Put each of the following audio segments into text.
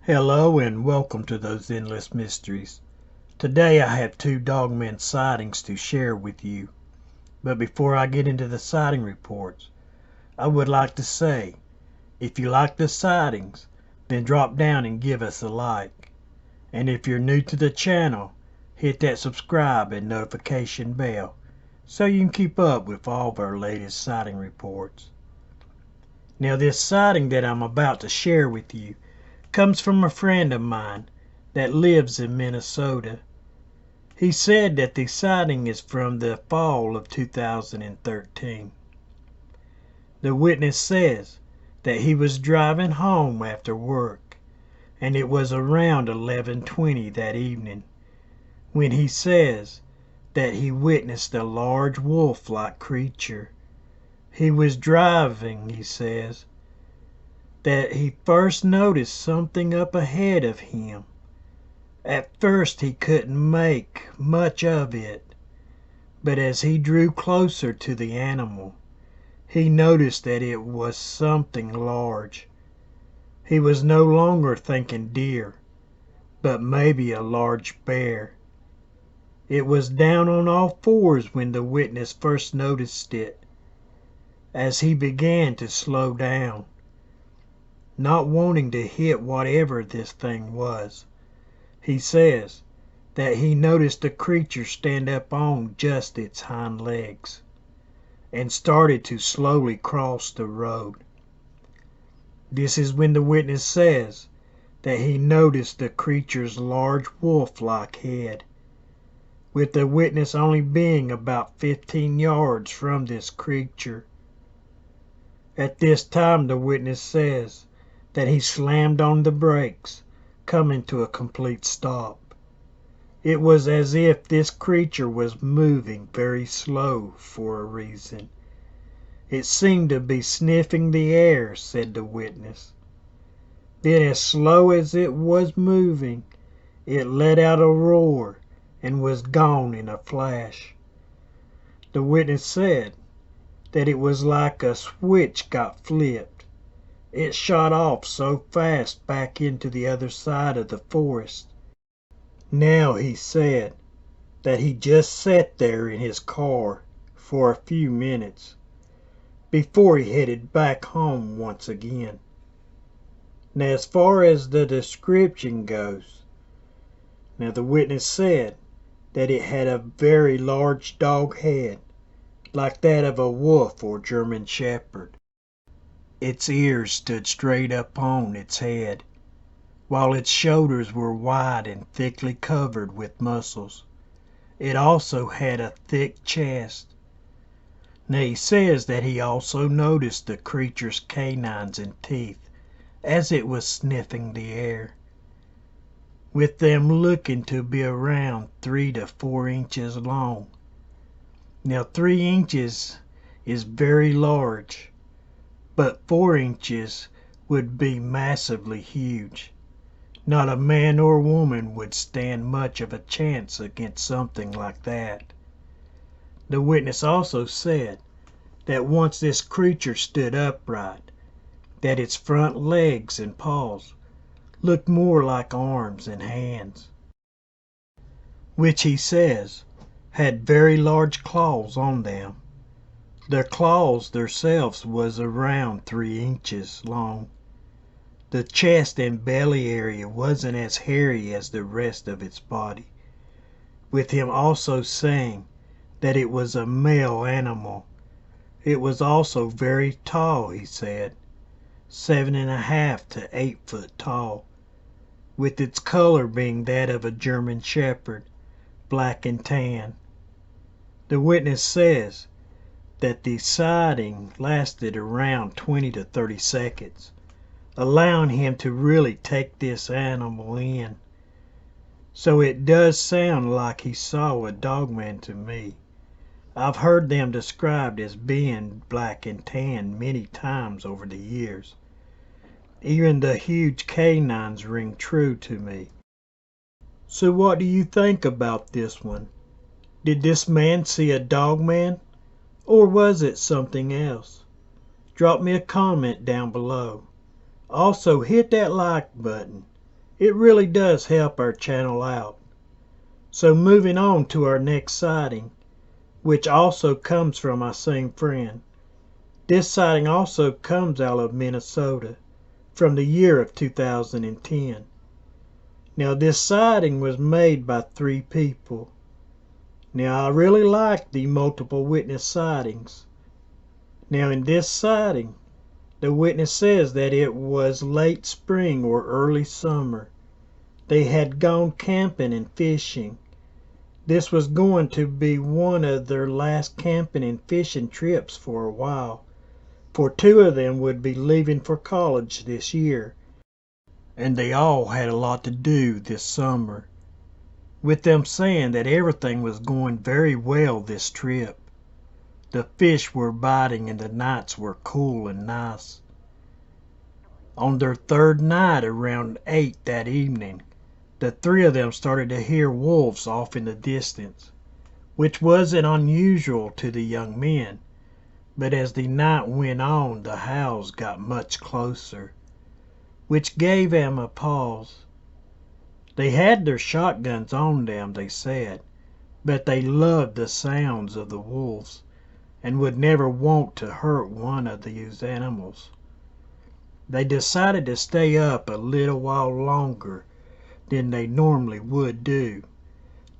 Hello and welcome to those endless mysteries. Today I have two Dogman sightings to share with you. But before I get into the sighting reports, I would like to say, if you like the sightings, then drop down and give us a like. And if you're new to the channel, hit that subscribe and notification bell so you can keep up with all of our latest sighting reports. Now this sighting that I'm about to share with you comes from a friend of mine that lives in Minnesota. He said that the sighting is from the fall of 2013. The witness says that he was driving home after work, and it was around 11:20 that evening when he says that he witnessed a large wolf-like creature. He was driving, he says, that he first noticed something up ahead of him. At first he couldn't make much of it, but as he drew closer to the animal, he noticed that it was something large. He was no longer thinking deer, but maybe a large bear. It was down on all fours when the witness first noticed it. As he began to slow down, not wanting to hit whatever this thing was, he says that he noticed the creature stand up on just its hind legs and started to slowly cross the road. This is when the witness says that he noticed the creature's large wolf-like head, with the witness only being about 15 yards from this creature. At this time, the witness says that he slammed on the brakes, coming to a complete stop. It was as if this creature was moving very slow for a reason. It seemed to be sniffing the air, said the witness. Then, as slow as it was moving, it let out a roar and was gone in a flash. The witness said that it was like a switch got flipped. It shot off so fast back into the other side of the forest. Now he said that he just sat there in his car for a few minutes before he headed back home once again. Now as far as the description goes, now the witness said that it had a very large dog head, like that of a wolf or German shepherd. Its ears stood straight up on its head, while its shoulders were wide and thickly covered with muscles. It also had a thick chest. Now he says that he also noticed the creature's canines and teeth as it was sniffing the air, with them looking to be around 3 to 4 inches long. Now 3 inches is very large, but 4 inches would be massively huge. Not a man or woman would stand much of a chance against something like that. The witness also said that once this creature stood upright, that its front legs and paws looked more like arms and hands, which he says had very large claws on them. Their claws themselves was around 3 inches long. The chest and belly area wasn't as hairy as the rest of its body, with him also saying that it was a male animal. It was also very tall, he said, 7.5 to 8 foot tall, with its color being that of a German shepherd, black and tan. The witness says that the sighting lasted around 20 to 30 seconds, allowing him to really take this animal in. So it does sound like he saw a dogman to me. I've heard them described as being black and tan many times over the years. Even the huge canines ring true to me. So what do you think about this one? Did this man see a dogman? Or was it something else? Drop me a comment down below. Also hit that like button It really does help our channel out. So moving on to our next sighting, which also comes from my same friend. This sighting also comes out of Minnesota from the year of 2010. Now this sighting was made by 3 people. Now I really like the multiple witness sightings. Now in this sighting, the witness says that it was late spring or early summer. They had gone camping and fishing. This was going to be one of their last camping and fishing trips for a while, for 2 of them would be leaving for college this year, and they all had a lot to do this summer, with them saying that everything was going very well this trip. The fish were biting and the nights were cool and nice. On their 3rd night around 8 that evening, the 3 of them started to hear wolves off in the distance, which wasn't unusual to the young men, but as the night went on the howls got much closer, which gave them a pause. They had their shotguns on them, they said, but they loved the sounds of the wolves and would never want to hurt one of these animals. They decided to stay up a little while longer than they normally would do,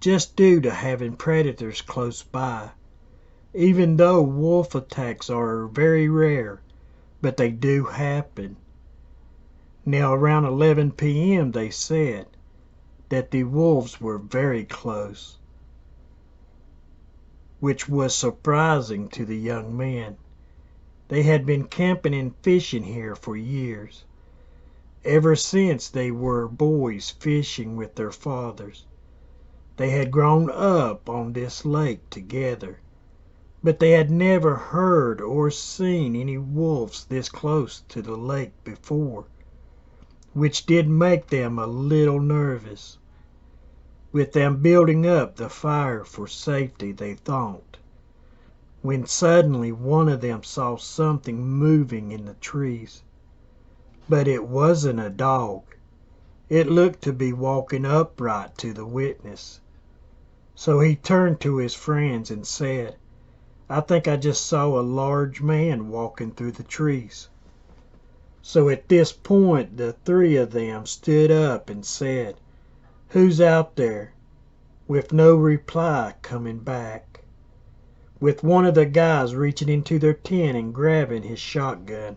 just due to having predators close by, even though wolf attacks are very rare, but they do happen. Now around 11 p.m. they said that the wolves were very close, which was surprising to the young men. They had been camping and fishing here for years, ever since they were boys fishing with their fathers. They had grown up on this lake together, but they had never heard or seen any wolves this close to the lake before, which did make them a little nervous. With them building up the fire for safety, they thought, when suddenly one of them saw something moving in the trees. But it wasn't a dog. It looked to be walking upright to the witness. So he turned to his friends and said, "I think I just saw a large man walking through the trees." So at this point the 3 of them stood up and said, "Who's out there?" with no reply coming back, with one of the guys reaching into their tent and grabbing his shotgun,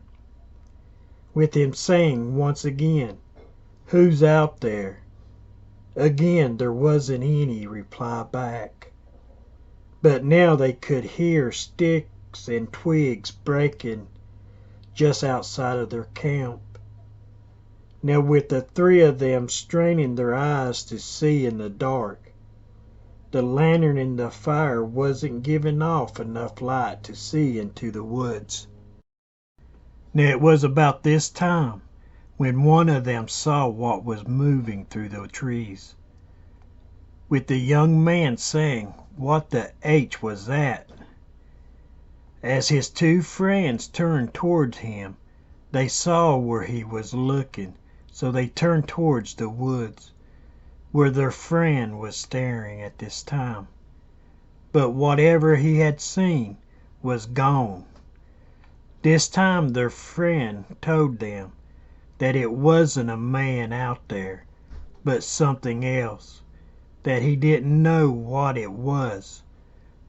with him saying once again, "Who's out there?" Again there wasn't any reply back, but now they could hear sticks and twigs breaking just outside of their camp. Now with the 3 of them straining their eyes to see in the dark, the lantern in the fire wasn't giving off enough light to see into the woods. Now it was about this time when one of them saw what was moving through the trees, with the young man saying, "What the H was that?" As his 2 friends turned towards him, they saw where he was looking, so they turned towards the woods, where their friend was staring at this time. But whatever he had seen was gone. This time their friend told them that it wasn't a man out there, but something else, that he didn't know what it was,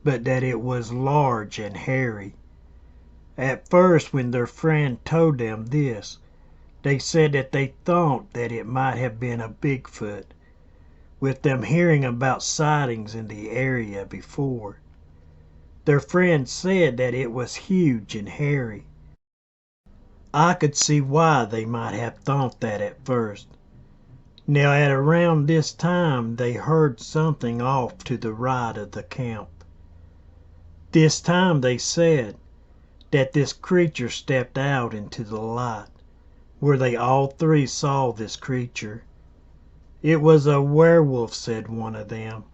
but that it was large and hairy. At first, when their friend told them this, they said that they thought that it might have been a Bigfoot, with them hearing about sightings in the area before. Their friend said that it was huge and hairy. I could see why they might have thought that at first. Now at around this time they heard something off to the right of the camp. This time they said that this creature stepped out into the light, where they all 3 saw this creature. "It was a werewolf," said one of them.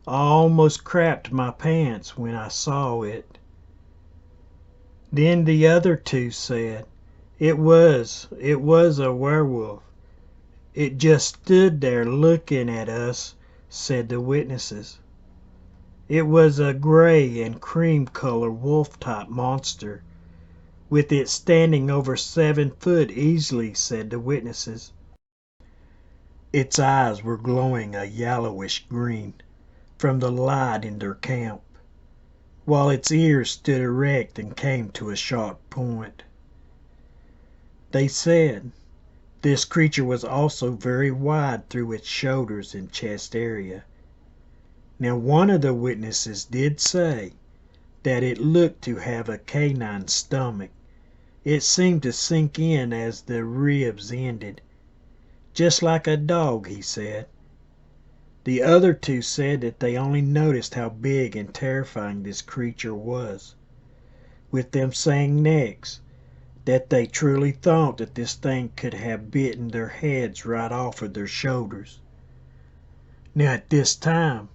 "I almost crapped my pants when I saw it." Then the other 2 said, It was a werewolf. It just stood there looking at us, said the witnesses. It was a gray and cream color wolf-type monster, with it standing over 7 foot easily, said the witnesses. Its eyes were glowing a yellowish green from the light in their camp, while its ears stood erect and came to a sharp point. They said this creature was also very wide through its shoulders and chest area. Now one of the witnesses did say that it looked to have a canine stomach. It seemed to sink in as the ribs ended, just like a dog, he said. The other two said that they only noticed how big and terrifying this creature was, with them saying next that they truly thought that this thing could have bitten their heads right off of their shoulders. Now at this time,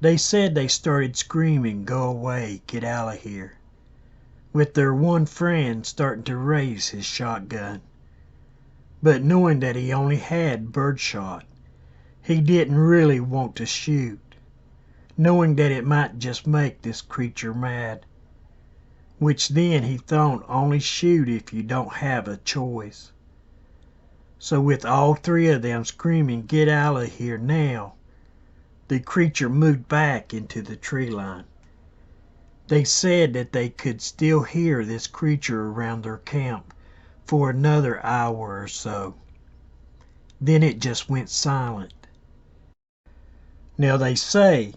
they said they started screaming, "Go away, get out of here," with their one friend starting to raise his shotgun. But knowing that he only had birdshot, he didn't really want to shoot, knowing that it might just make this creature mad, which then he thought only shoot if you don't have a choice. So with all three of them screaming, "Get out of here now," the creature moved back into the tree line. They said that they could still hear this creature around their camp for another hour or so. Then it just went silent. Now they say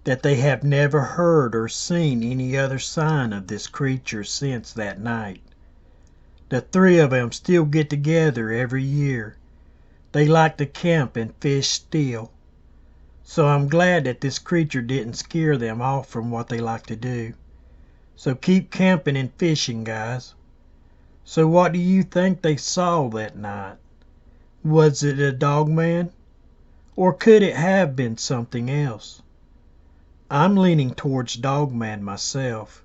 that they have never heard or seen any other sign of this creature since that night. The three of them still get together every year. They like to camp and fish still. So I'm glad that this creature didn't scare them off from what they like to do. So keep camping and fishing, guys. So what do you think they saw that night? Was it a dogman? Or could it have been something else? I'm leaning towards dogman myself.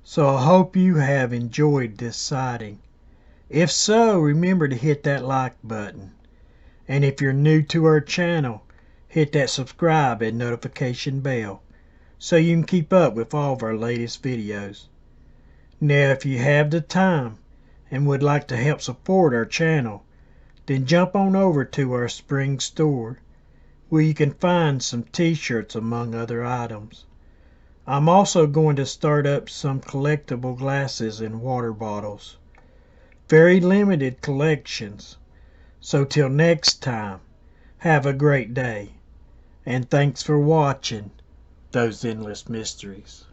So I hope you have enjoyed this sighting. If so, remember to hit that like button. And if you're new to our channel, hit that subscribe and notification bell so you can keep up with all of our latest videos. Now if you have the time and would like to help support our channel, then jump on over to our spring store where you can find some t-shirts among other items. I'm also going to start up some collectible glasses and water bottles. Very limited collections. So till next time, have a great day. And thanks for watching Those Endless Mysteries.